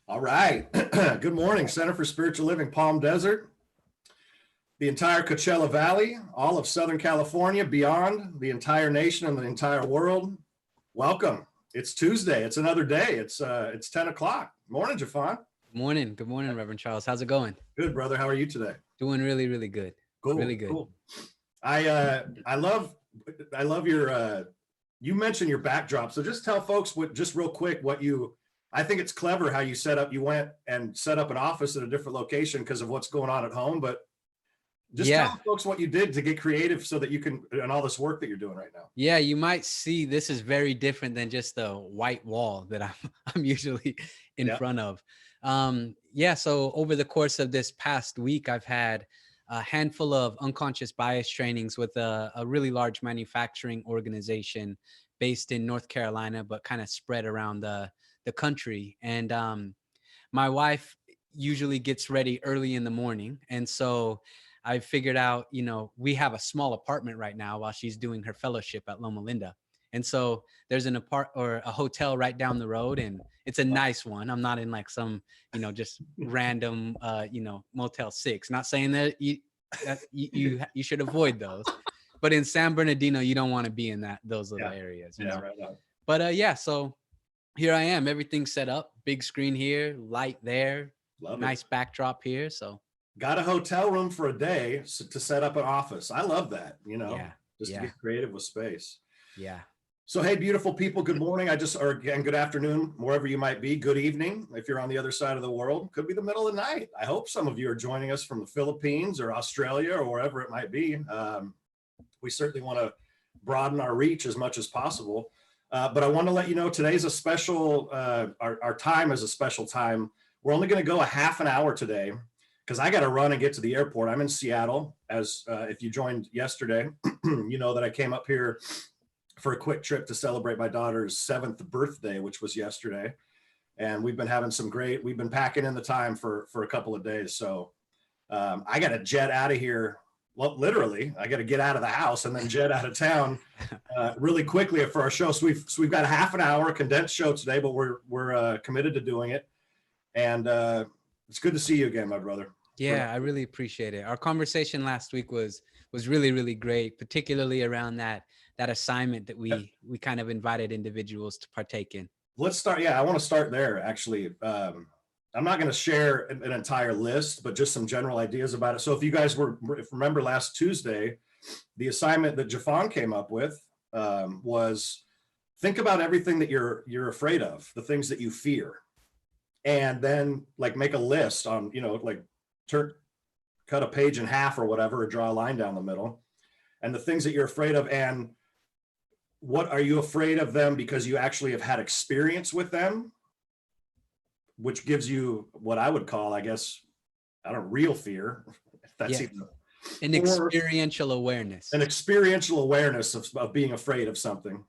All right. Good morning, Center for Spiritual Living, Palm Desert, the entire Coachella Valley, all of Southern California, beyond the entire nation and the entire world. Welcome. It's Tuesday. It's another day. It's 10 o'clock. Morning, Jeffon. Morning. Good morning, Reverend Charles. How's it going? Good, brother. How are you today? Doing really, really good. Cool. Really good. Cool. I love your you mentioned your backdrop. So just tell folks just real quick I think it's clever how you went and set up an office at a different location because of what's going on at home. But just tell folks what you did to get creative so that you can, and all this work that you're doing right now. Yeah, you might see this is very different than just the white wall that I'm usually in front of. So over the course of this past week, I've had a handful of unconscious bias trainings with a really large manufacturing organization based in North Carolina, but kind of spread around the country. And my wife usually gets ready early in the morning. And so I figured out, we have a small apartment right now while she's doing her fellowship at Loma Linda. And so there's a hotel right down the road, and it's a nice one. I'm not in like some, just random, Motel 6. Not saying that you should avoid those, but in San Bernardino, you don't want to be in those little areas. You know? Right on. But so here I am. Everything's set up. Big screen here, light there, nice backdrop here. So got a hotel room for a day to set up an office. I love that. To get creative with space. Yeah. So, hey, beautiful people, good morning. Or again, good afternoon, wherever you might be. Good evening, if you're on the other side of the world. Could be the middle of the night. I hope some of you are joining us from the Philippines or Australia or wherever it might be. We certainly want to broaden our reach as much as possible. But I want to let you know today's a special, our time is a special time. We're only going to go a half an hour today because I got to run and get to the airport. I'm in Seattle. As if you joined yesterday, you know that I came up here for a quick trip to celebrate my daughter's 7th birthday, which was yesterday. And we've been having we've been packing in the time for a couple of days. So I got to jet out of here. Well, literally, I got to get out of the house and then jet out of town really quickly for our show. So we've got a half an hour condensed show today, but we're committed to doing it. And it's good to see you again, my brother. Yeah, I really appreciate it. Our conversation last week was really, really great, particularly around that assignment that we kind of invited individuals to partake in. Let's start. Yeah, I want to start there, actually. I'm not going to share an entire list, but just some general ideas about it. So if you guys remember last Tuesday, the assignment that Jeffon came up with was think about everything that you're afraid of, the things that you fear, and then like make a list on, cut a page in half or whatever, or draw a line down the middle, and the things that you're afraid of, and what are you afraid of them because you actually have had experience with them, which gives you what I would call, I guess, real fear. That's an experiential awareness. An experiential awareness of being afraid of something.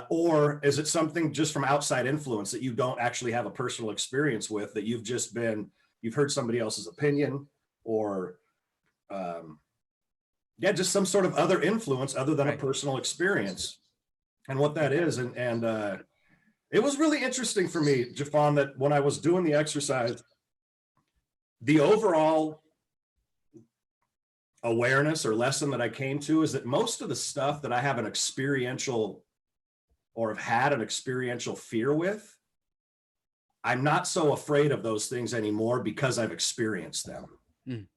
Or is it something just from outside influence that you don't actually have a personal experience with, that you've heard somebody else's opinion, or just some sort of other influence other than a personal experience, and what that is. And it was really interesting for me, Jeffon, that when I was doing the exercise, the overall awareness or lesson that I came to is that most of the stuff that I have an experiential or have had an experiential fear with, I'm not so afraid of those things anymore because I've experienced them. Mm.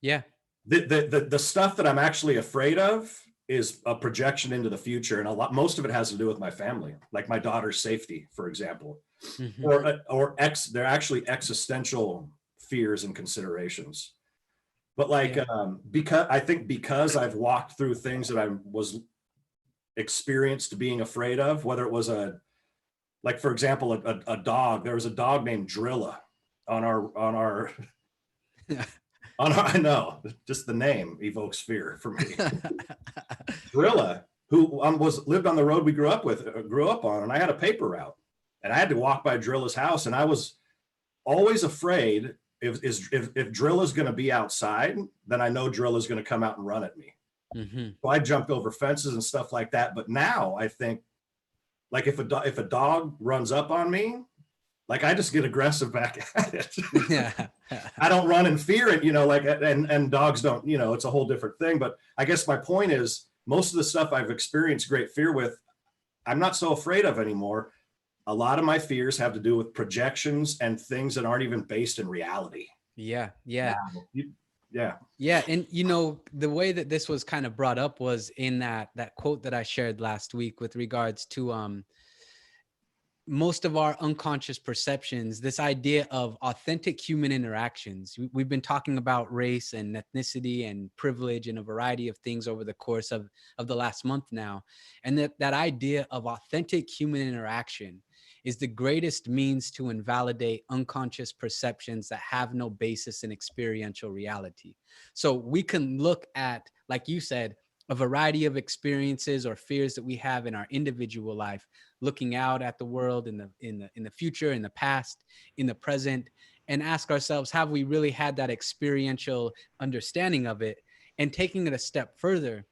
Yeah. The stuff that I'm actually afraid of is a projection into the future, and most of it has to do with my family, like my daughter's safety, for example, mm-hmm. They're actually existential fears and considerations. But because I've walked through things that I was experienced being afraid of, whether it was for example, a dog. There was a dog named Drilla on our. I know, just the name evokes fear for me. Drilla, who lived on the road we grew up on, and I had a paper route, and I had to walk by Drilla's house, and I was always afraid if Drilla's going to be outside, then I know Drilla's going to come out and run at me. Mm-hmm. So I jumped over fences and stuff like that. But now I think Like if a dog runs up on me, like I just get aggressive back at it. Yeah. I don't run in fear, and like, and dogs don't, it's a whole different thing. But I guess my point is, most of the stuff I've experienced great fear with, I'm not so afraid of anymore. A lot of my fears have to do with projections and things that aren't even based in reality. Yeah. Yeah. Yeah. Yeah. And the way that this was kind of brought up was in that quote that I shared last week with regards to most of our unconscious perceptions, this idea of authentic human interactions. We've been talking about race and ethnicity and privilege and a variety of things over the course of the last month now. And that idea of authentic human interaction is the greatest means to invalidate unconscious perceptions that have no basis in experiential reality. So we can look at, like you said, a variety of experiences or fears that we have in our individual life, looking out at the world in the future, in the past, in the present, and ask ourselves, have we really had that experiential understanding of it? And taking it a step further,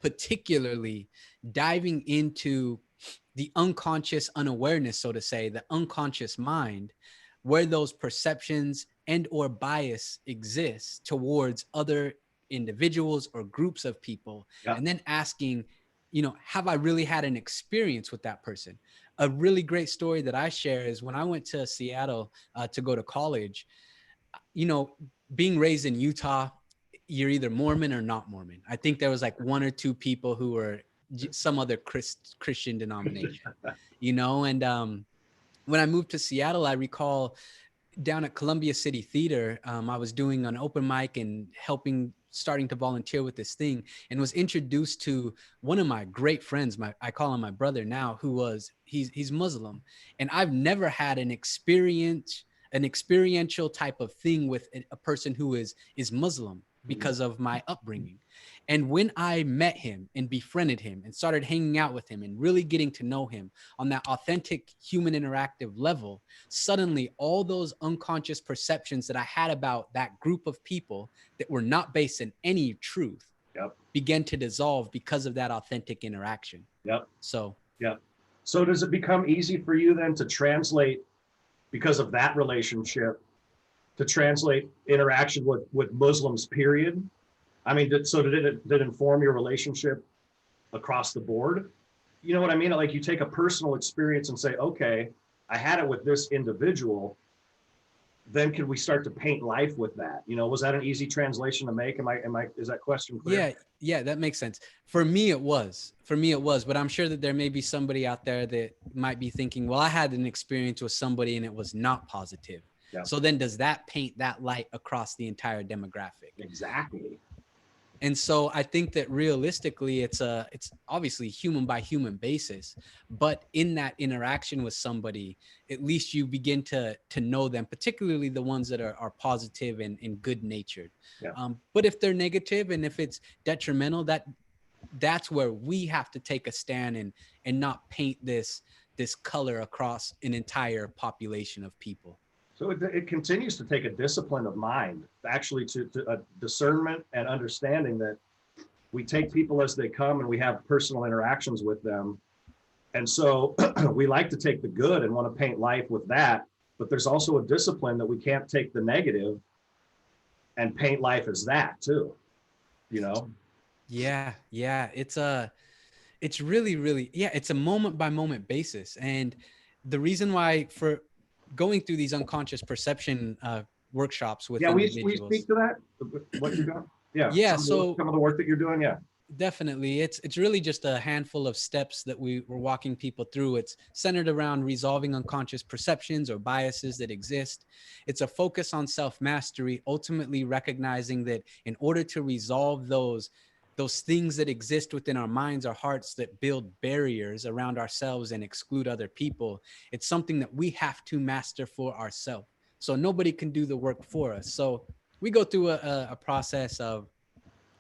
particularly diving into the unconscious unawareness, so to say, the unconscious mind, where those perceptions and or bias exist towards other individuals or groups of people, Yeah. and then asking, have I really had an experience with that person? A really great story that I share is when I went to Seattle to go to college. Being raised in Utah, you're either Mormon or not Mormon. I think there was like one or two people who were some other Christian denomination, and when I moved to Seattle, I recall down at Columbia City Theater, I was doing an open mic and starting to volunteer with this thing, and was introduced to one of my great friends. I call him my brother now, he's Muslim, and I've never had an experiential type of thing with a person who is Muslim because of my upbringing. And when I met him and befriended him and started hanging out with him and really getting to know him on that authentic human interactive level, suddenly all those unconscious perceptions that I had about that group of people that were not based in any truth began to dissolve because of that authentic interaction. So does it become easy for you then to translate, because of that relationship, to translate interaction with Muslims, period? I mean, did it inform your relationship across the board? You know what I mean? Like, you take a personal experience and say, okay, I had it with this individual. Then can we start to paint life with that? Was that an easy translation to make? Is that question clear? Yeah, that makes sense. For me, it was, but I'm sure that there may be somebody out there that might be thinking, well, I had an experience with somebody and it was not positive. Yeah. So then does that paint that light across the entire demographic? Exactly. And so I think that realistically, it's obviously human by human basis, but in that interaction with somebody, at least you begin to know them, particularly the ones that are positive and good natured. Yeah. But if they're negative and if it's detrimental, that's where we have to take a stand and not paint this color across an entire population of people. So it continues to take a discipline of mind, actually, to a discernment and understanding that we take people as they come and we have personal interactions with them. And so we like to take the good and want to paint life with that. But there's also a discipline that we can't take the negative and paint life as that too, Yeah. It's really, really, it's a moment by moment basis. And the reason why for going through these unconscious perception workshops with individuals. We speak to that, what you're doing. Yeah. Some of the work that you're doing. Yeah. Definitely. It's really just a handful of steps that we're walking people through. It's centered around resolving unconscious perceptions or biases that exist. It's a focus on self-mastery, ultimately recognizing that in order to resolve those things that exist within our minds or hearts that build barriers around ourselves and exclude other people, it's something that we have to master for ourselves. So nobody can do the work for us. So we go through a process of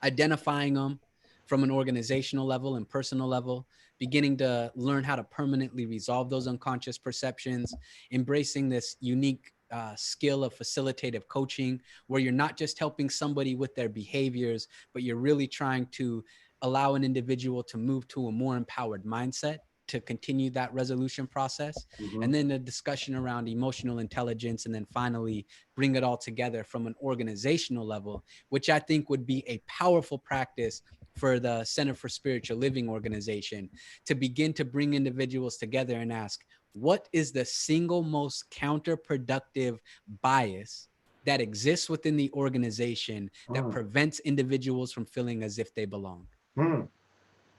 identifying them from an organizational level and personal level, beginning to learn how to permanently resolve those unconscious perceptions, embracing this unique skill of facilitative coaching, where you're not just helping somebody with their behaviors, but you're really trying to allow an individual to move to a more empowered mindset, to continue that resolution process. Mhm. And then the discussion around emotional intelligence, and then finally bring it all together from an organizational level, which I think would be a powerful practice for the Center for Spiritual Living organization, to begin to bring individuals together and ask, what is the single most counterproductive bias that exists within the organization that Mm. prevents individuals from feeling as if they belong? Mm.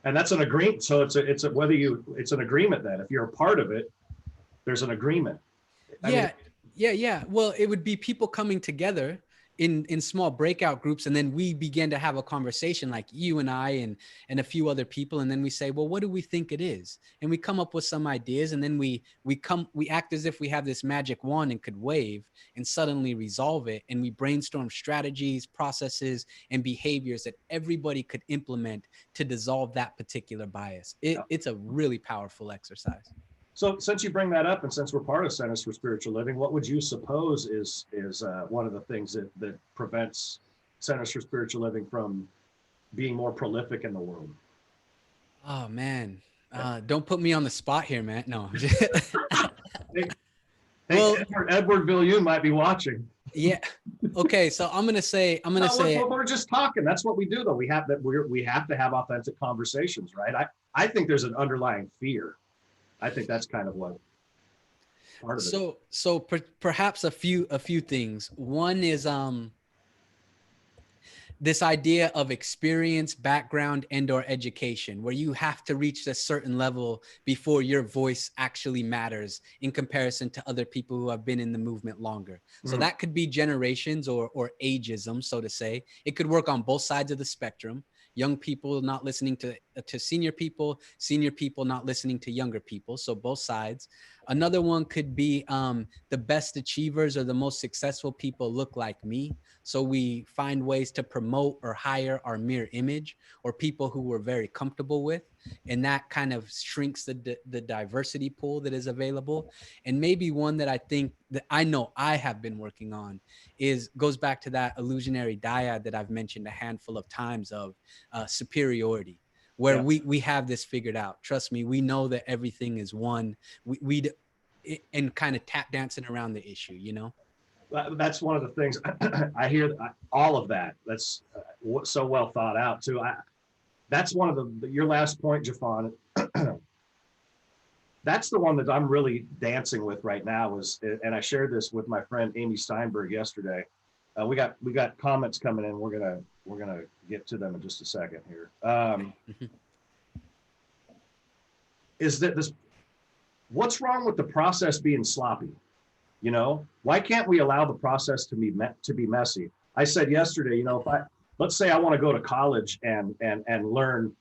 And that's an agreement. So it's an agreement then. If you're a part of it, there's an agreement. I mean, Yeah. Well, it would be people coming together in small breakout groups, and then we begin to have a conversation, like you and I and a few other people, and then we say, well, what do we think it is? And we come up with some ideas, and then we act as if we have this magic wand and could wave and suddenly resolve it, and we brainstorm strategies, processes, and behaviors that everybody could implement to dissolve that particular bias. It's a really powerful exercise. so since you bring that up, and since we're part of Centers for Spiritual Living, what would you suppose is one of the things that prevents Centers for Spiritual Living from being more prolific in the world? Oh man, don't put me on the spot here, man. No. I'm just Hey, well, Edward Villieu might be watching. yeah. Okay, so I'm gonna say We're just talking. That's what we do, though. We have to have authentic conversations, right? I think there's an underlying fear. I think that's kind of what part of it. so perhaps a few things. One is this idea of experience, background, and or education, where you have to reach a certain level before your voice actually matters in comparison to other people who have been in the movement longer. So that could be generations or ageism, so to say. It could work on both sides of the spectrum. Young people not listening to senior people not listening to younger people. So both sides. Another one could be the best achievers or the most successful people look like me. So we find ways to promote or hire our mirror image, or people who we're very comfortable with. And that kind of shrinks the diversity pool that is available. And maybe one that I think that I know I have been working on goes back to that illusionary dyad that I've mentioned a handful of times of superiority, where we have this figured out. Trust me, we know that everything is one. And kind of tap dancing around the issue, you know? That's one of the things I hear. All of that. That's so well thought out too. That's one of your last point, Jeffon. That's the one that I'm really dancing with right now. And I shared this with my friend Amy Steinberg yesterday. We got comments coming in. We're gonna get to them in just a second here. Is that this? What's wrong with the process being sloppy? You know, why can't we allow the process to be messy? I said yesterday, you know, let's say I want to go to college and learn,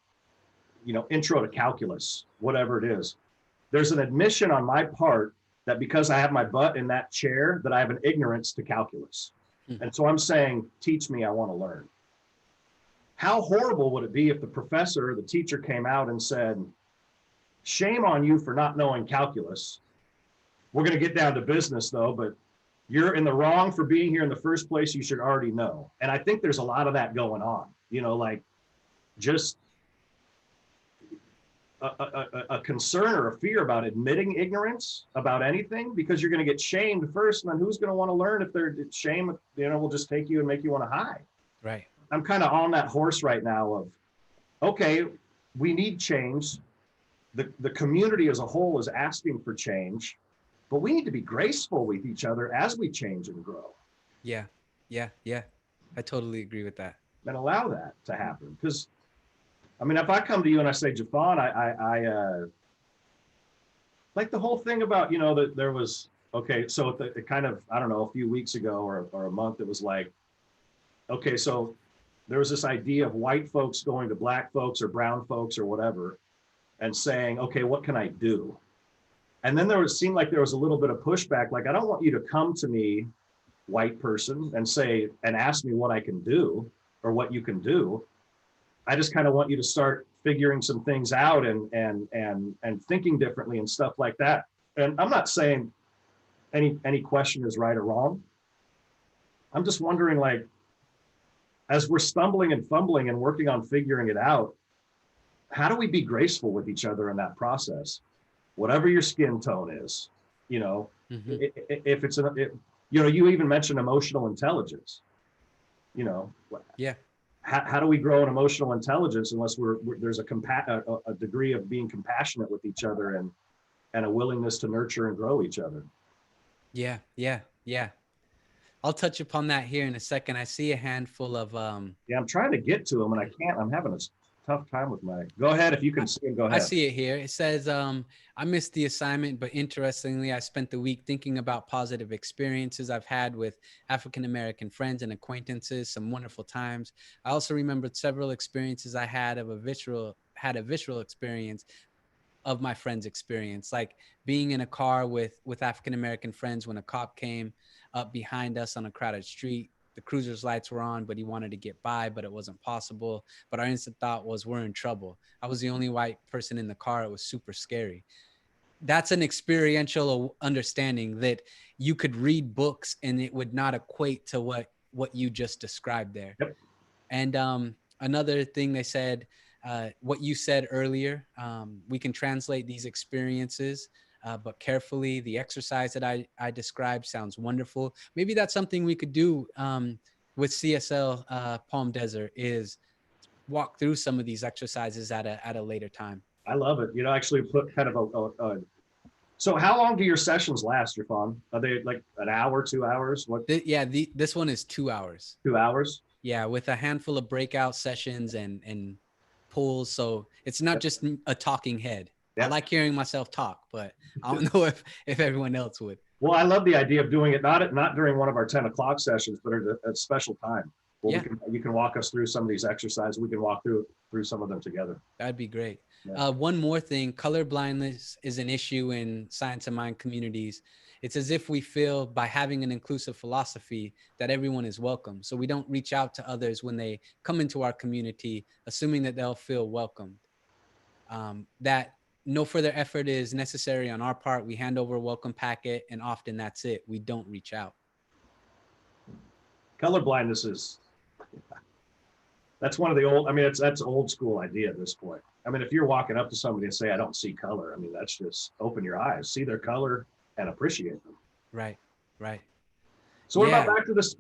you know, intro to calculus, whatever it is. There's an admission on my part that because I have my butt in that chair, that I have an ignorance to calculus. And so I'm saying, teach me, I want to learn. How horrible would it be if the professor or the teacher came out and said, shame on you for not knowing calculus. We're going to get down to business though, but you're in the wrong for being here in the first place. You should already know. And I think there's a lot of that going on, you know, like just a concern or a fear about admitting ignorance about anything, because you're going to get shamed first. And then who's going to want to learn if they're shame, you know, will just take you and make you want to hide. Right. I'm kind of on that horse right now of, okay, we need change. The community as a whole is asking for change. But we need to be graceful with each other as we change and grow. Yeah. I totally agree with that. And allow that to happen. Because, I mean, if I come to you and I say, Jeffon, I like the whole thing about, you know, that there was, okay, so it kind of, I don't know, a few weeks ago or a month, it was like, okay, so there was this idea of white folks going to black folks or brown folks or whatever and saying, okay, what can I do? And then seemed like there was a little bit of pushback. Like, I don't want you to come to me, white person, and ask me what I can do or what you can do. I just kind of want you to start figuring some things out and thinking differently and stuff like that. And I'm not saying any question is right or wrong. I'm just wondering, like, as we're stumbling and fumbling and working on figuring it out, how do we be graceful with each other in that process? Whatever your skin tone is, Mm-hmm. if it's, you even mentioned emotional intelligence, you know, Yeah. how do we grow an emotional intelligence unless there's a degree of being compassionate with each other and a willingness to nurture and grow each other? Yeah. Yeah. Yeah. I'll touch upon that here in a second. I see a handful of Yeah, I'm trying to get to them and I can't. I'm having a tough time with go ahead. If you can see them, go I ahead. see it here. It says, I missed the assignment, but interestingly, I spent the week thinking about positive experiences I've had with African American friends and acquaintances, some wonderful times. I also remembered several experiences I had a visceral experience of my friend's experience, like being in a car with African American friends when a cop came up behind us on a crowded street. The cruiser's lights were on, but he wanted to get by, but it wasn't possible. But our instant thought was, we're in trouble. I was the only white person in the car. It was super scary. That's an experiential understanding that you could read books and it would not equate to what you just described there. Yep. And another thing they said, what you said earlier, we can translate these experiences, but carefully. The exercise that I described sounds wonderful. Maybe that's something we could do with CSL Palm Desert, is walk through some of these exercises at a later time. I love it. Actually put kind of so how long do your sessions last, Jeffon? Are they like an hour, 2 hours? What? This one is 2 hours. 2 hours? Yeah, with a handful of breakout sessions and pulls. So it's not just a talking head. I like hearing myself talk, but I don't know if everyone else would. Well, I love the idea of doing it not during one of our 10 o'clock sessions, but at a special time. Well, you can walk us through some of these exercises. We can walk through some of them together. That'd be great. Yeah. One more thing, color blindness is an issue in science of mind communities. It's as if we feel by having an inclusive philosophy that everyone is welcome. So we don't reach out to others when they come into our community, assuming that they'll feel welcomed. That no further effort is necessary on our part. We hand over a welcome packet and often that's it. We don't reach out. Color blindness that's one of the old, that's old school idea at this point. I mean, if you're walking up to somebody and say, I don't see color, that's just open your eyes, see their color and appreciate them. Right. So what about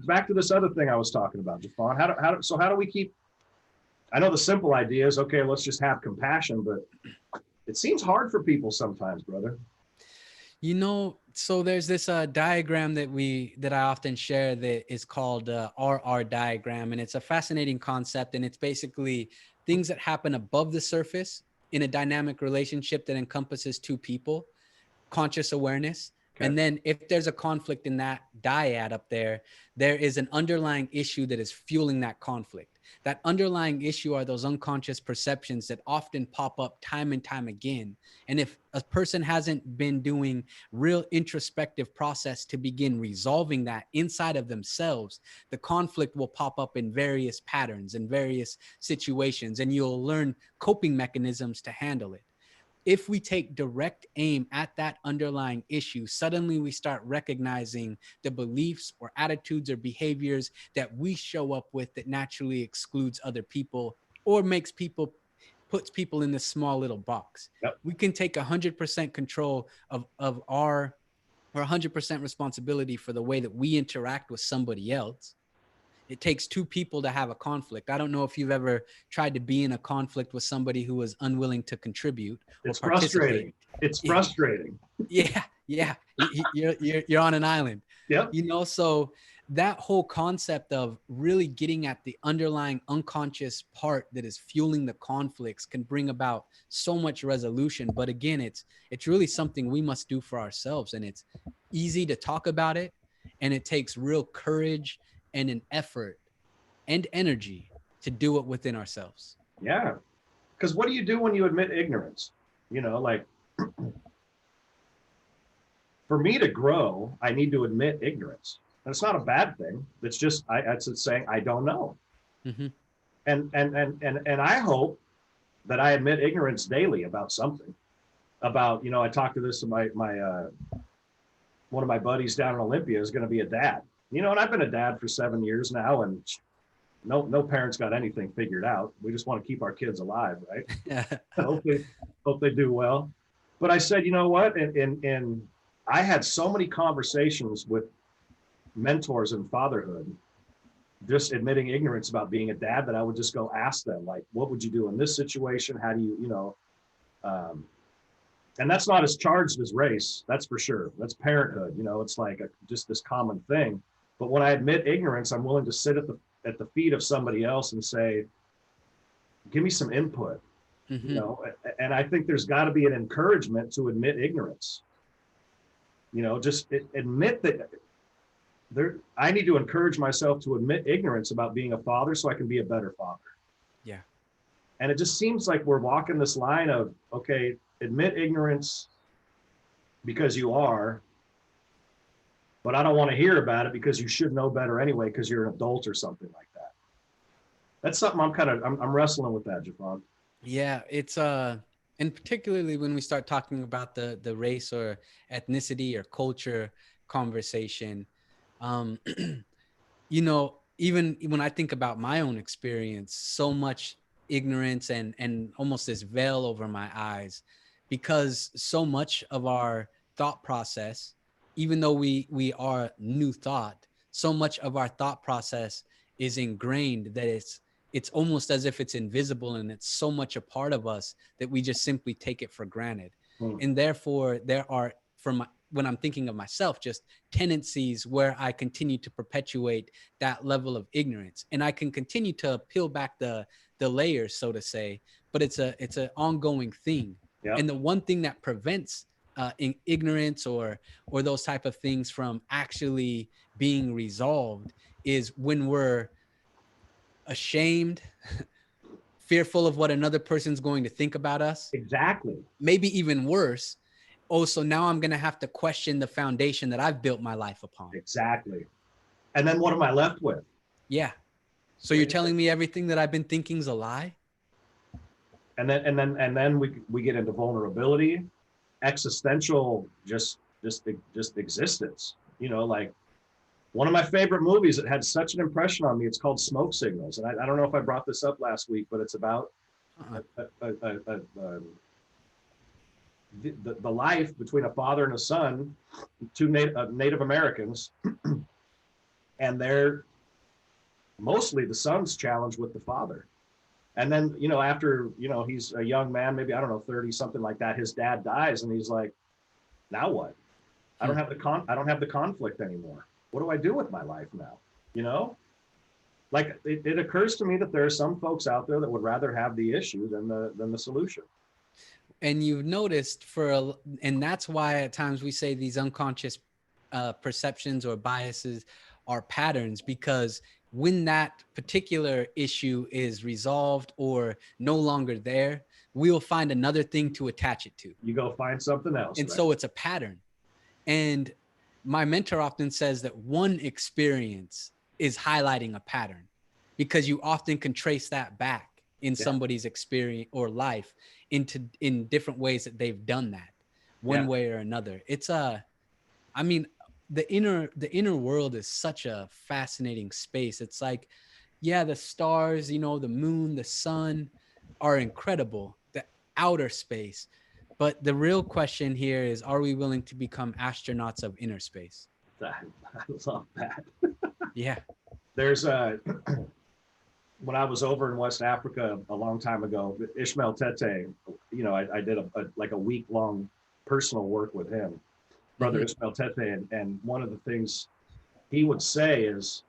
back to this other thing I was talking about, Jeffon? How do we keep, I know the simple idea is, okay, let's just have compassion, but it seems hard for people sometimes, brother. So there's this diagram that I often share that is called RR diagram. And it's a fascinating concept. And it's basically things that happen above the surface in a dynamic relationship that encompasses two people, conscious awareness. Okay. And then if there's a conflict in that dyad up there, there is an underlying issue that is fueling that conflict. That underlying issue are those unconscious perceptions that often pop up time and time again. And if a person hasn't been doing real introspective process to begin resolving that inside of themselves, the conflict will pop up in various patterns and various situations, and you'll learn coping mechanisms to handle it. If we take direct aim at that underlying issue, suddenly we start recognizing the beliefs or attitudes or behaviors that we show up with that naturally excludes other people or puts people in this small little box. Yep. We can take 100% control of our, or 100% responsibility for the way that we interact with somebody else. It takes two people to have a conflict. I don't know if you've ever tried to be in a conflict with somebody who was unwilling to contribute. It's frustrating. It's frustrating. Yeah. You're on an island. Yep. So that whole concept of really getting at the underlying unconscious part that is fueling the conflicts can bring about so much resolution. But again, it's really something we must do for ourselves. And it's easy to talk about it. And it takes real courage and an effort and energy to do it within ourselves. Yeah. Because what do you do when you admit ignorance? For me to grow, I need to admit ignorance. And it's not a bad thing. It's just, it's saying, I don't know. Mm-hmm. And I hope that I admit ignorance daily about something. About, I talked to this, one of my buddies down in Olympia is going to be a dad. And I've been a dad for 7 years now, and no parents got anything figured out. We just want to keep our kids alive, right? Yeah. Hope they do well. But I said, you know what? And I had so many conversations with mentors in fatherhood, just admitting ignorance about being a dad, that I would just go ask them, like, what would you do in this situation? How do you, um, and that's not as charged as race, that's for sure. That's parenthood. It's like just this common thing. But when I admit ignorance, I'm willing to sit at the feet of somebody else and say, give me some input. Mm-hmm. And I think there's got to be an encouragement to admit ignorance. Just admit that I need to encourage myself to admit ignorance about being a father so I can be a better father. Yeah. And it just seems like we're walking this line of, okay, admit ignorance because you are, but I don't want to hear about it because you should know better anyway because you're an adult or something like that. That's something I'm wrestling with that, Jeffon. Yeah, it's and particularly when we start talking about the race or ethnicity or culture conversation, um, even when I think about my own experience, so much ignorance and almost this veil over my eyes, because so much of our thought process, even though we are new thought, so much of our thought process is ingrained that it's almost as if it's invisible, and it's so much a part of us that we just simply take it for granted. And therefore there are, when I'm thinking of myself, just tendencies where I continue to perpetuate that level of ignorance, and I can continue to peel back the layers, so to say, but it's an ongoing thing. Yep. And the one thing that prevents ignorance or those type of things from actually being resolved is when we're ashamed, fearful of what another person's going to think about us. Exactly. Maybe even worse. Oh, so now I'm going to have to question the foundation that I've built my life upon. Exactly. And then what am I left with? Yeah. So you're telling me everything that I've been thinking is a lie? And then we get into vulnerability, existential, just existence. Like one of my favorite movies that had such an impression on me, it's called Smoke Signals. And I don't know if I brought this up last week, but it's about the life between a father and a son, two Native Americans, and they're mostly the son's challenge with the father. And then, after, he's a young man, maybe, I don't know, 30, something like that, his dad dies, and he's like, now what? I don't have the conflict anymore. What do I do with my life now? Like it occurs to me that there are some folks out there that would rather have the issue than the solution. And you've noticed and that's why at times we say these unconscious perceptions or biases are patterns, because when that particular issue is resolved or no longer there, we'll find another thing to attach it to. You go find something else. And right? So it's a pattern. And my mentor often says that one experience is highlighting a pattern, because you often can trace that back in somebody's experience or life in different ways that they've done that one way or another. It's I mean, the inner world is such a fascinating space. It's like, yeah, the stars, the moon, the sun are incredible, the outer space. But the real question here is, are we willing to become astronauts of inner space? I love that. Yeah. There's when I was over in West Africa a long time ago, Ishmael Tete, I did a week-long personal work with him, Brother Ishmael Tete, and one of the things he would say is,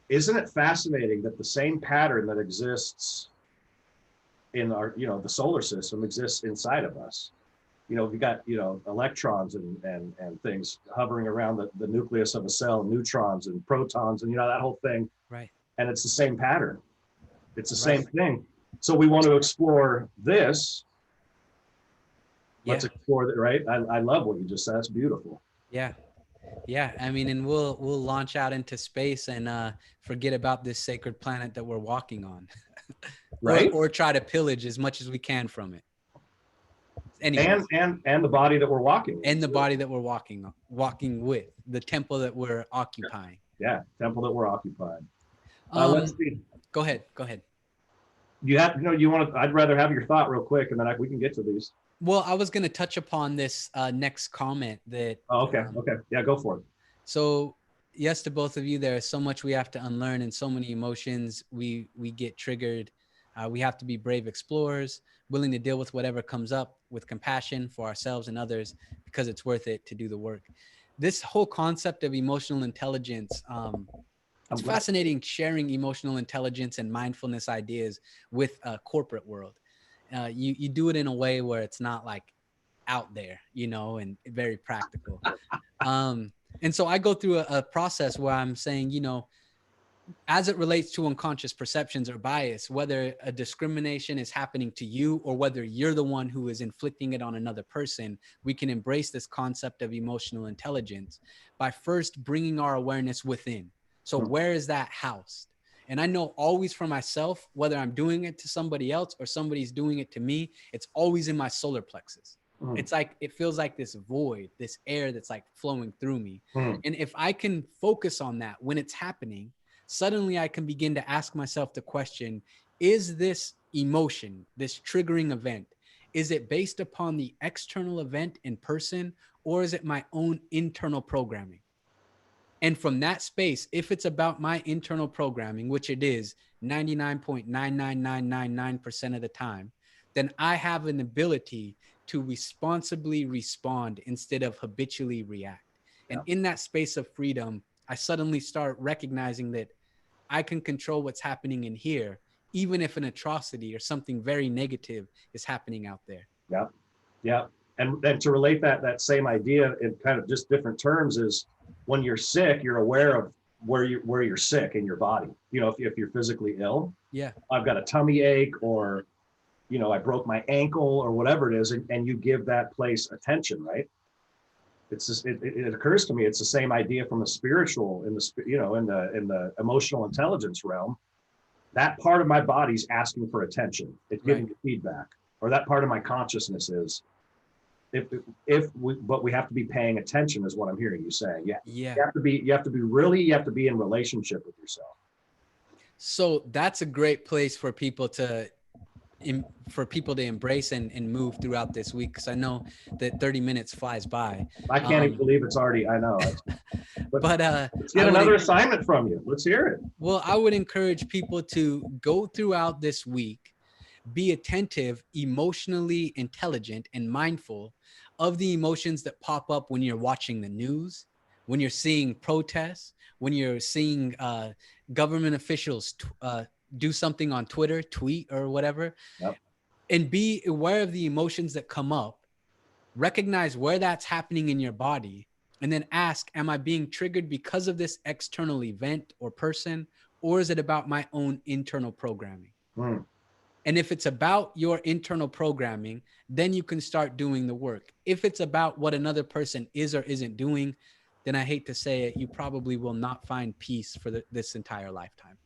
isn't it fascinating that the same pattern that exists in our, the solar system exists inside of us? We got, electrons and things hovering around the nucleus of a cell, neutrons and protons and, that whole thing. Right. And it's the same pattern. It's the same thing. So we want to explore this. Let's explore that, right? I love what you just said. That's beautiful. Yeah. Yeah. I mean, and we'll launch out into space and forget about this sacred planet that we're walking on. Right. Or try to pillage as much as we can from it. Anyways. And the body that we're walking with. And the body that we're walking with, the temple that we're occupying. Yeah, temple that we're occupying. Let's see. Go ahead. Go ahead. You have, you want to, I'd rather have your thought real quick and then we can get to these. Well, I was going to touch upon this next comment that. Oh, okay. Okay. Yeah, go for it. So yes, to both of you, there is so much we have to unlearn and so many emotions we get triggered. We have to be brave explorers, willing to deal with whatever comes up with compassion for ourselves and others, because it's worth it to do the work. This whole concept of emotional intelligence, it's fascinating sharing emotional intelligence and mindfulness ideas with a corporate world. You do it in a way where it's not like out there, and very practical. And so I go through a process where I'm saying, as it relates to unconscious perceptions or bias, whether a discrimination is happening to you or whether you're the one who is inflicting it on another person, we can embrace this concept of emotional intelligence by first bringing our awareness within. So where is that housed? And I know always for myself, whether I'm doing it to somebody else or somebody's doing it to me, it's always in my solar plexus. It's like, it feels like this void, this air that's like flowing through me. And if I can focus on that when it's happening, suddenly I can begin to ask myself the question, is this emotion, this triggering event, is it based upon the external event in person, or is it my own internal programming? And from that space, if it's about my internal programming, which it is 99.99999% of the time, then I have an ability to responsibly respond instead of habitually react. And in that space of freedom, I suddenly start recognizing that I can control what's happening in here, even if an atrocity or something very negative is happening out there. Yeah. Yeah. And then to relate that same idea in kind of just different terms is when you're sick, you're aware of where you're sick in your body. If you're physically ill, I've got a tummy ache, or, I broke my ankle or whatever it is. And you give that place attention, right? It's just, it occurs to me, it's the same idea from the spiritual, in the emotional intelligence realm. That part of my body's asking for attention. It's giving me feedback, or that part of my consciousness is, but we have to be paying attention, is what I'm hearing you saying. You have to be in relationship with yourself. So that's a great place for people to embrace and move throughout this week, because I know that 30 minutes flies by. I can't even believe it's already, I know. But let's get another assignment from you. Let's hear it. Well, I would encourage people to go throughout this week, be attentive, emotionally intelligent, and mindful of the emotions that pop up when you're watching the news, when you're seeing protests, when you're seeing government officials do something on Twitter, tweet or whatever, and be aware of the emotions that come up, recognize where that's happening in your body, and then ask, am I being triggered because of this external event or person, or is it about my own internal programming? And if it's about your internal programming, then you can start doing the work. If it's about what another person is or isn't doing, then I hate to say it, you probably will not find peace for this entire lifetime.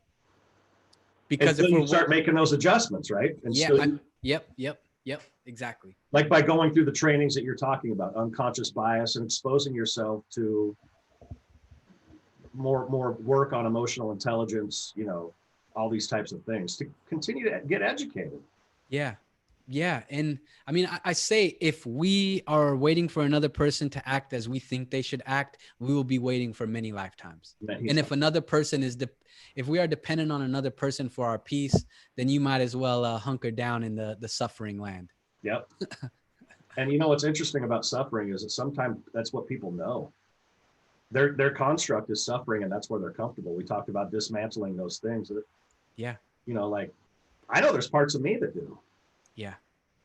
Because if you start making those adjustments, right? And yep, exactly. Like by going through the trainings that you're talking about, unconscious bias, and exposing yourself to more work on emotional intelligence, all these types of things to continue to get educated. Yeah. And I mean, I say, if we are waiting for another person to act as we think they should act, we will be waiting for many lifetimes. And if another person if we are dependent on another person for our peace, then you might as well hunker down in the suffering land. Yep. And what's interesting about suffering is that sometimes that's what people know. Their construct is suffering, and that's where they're comfortable. We talked about dismantling those things. Like, I know there's parts of me that do. Yeah.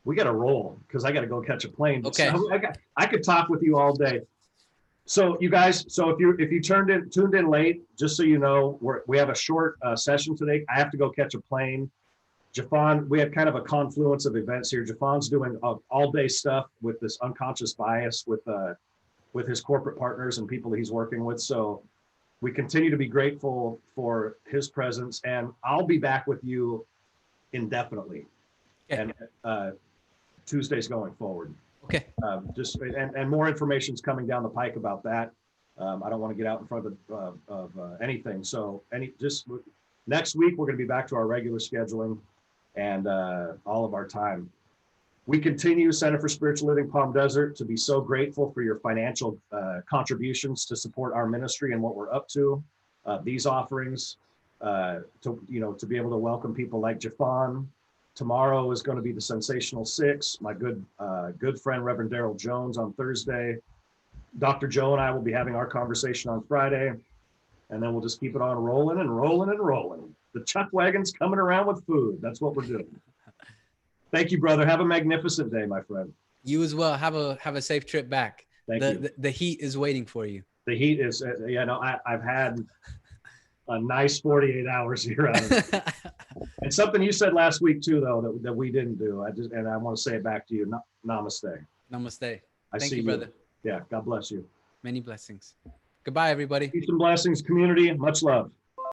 We got to roll, because I got to go catch a plane. Okay. So I could talk with you all day. So you guys, if you tuned in late, just so you know, we have a short session today. I have to go catch a plane. Jeffon, we have kind of a confluence of events here. Jeffon's doing all day stuff with this unconscious bias with his corporate partners and people that he's working with. So we continue to be grateful for his presence, and I'll be back with you indefinitely. And Tuesdays going forward. Okay. And more information is coming down the pike about that. I don't want to get out in front of anything. So Next week, we're going to be back to our regular scheduling and all of our time. We continue, Center for Spiritual Living Palm Desert, to be so grateful for your financial contributions to support our ministry and what we're up to. These offerings, to be able to welcome people like Jeffon. Tomorrow is going to be the Sensational Six. My good friend, Reverend Daryl Jones, on Thursday. Dr. Joe and I will be having our conversation on Friday. And then we'll just keep it on rolling and rolling and rolling. The chuck wagon's coming around with food. That's what we're doing. Thank you, brother. Have a magnificent day, my friend. You as well. Have a safe trip back. Thank you. The heat is waiting for you. The heat is, I've had a nice 48 hours here. And something you said last week too, though, that we didn't do. I want to say it back to you. Namaste. Namaste. Thank you, brother. Yeah. God bless you. Many blessings. Goodbye, everybody. Peace and blessings, community. Much love.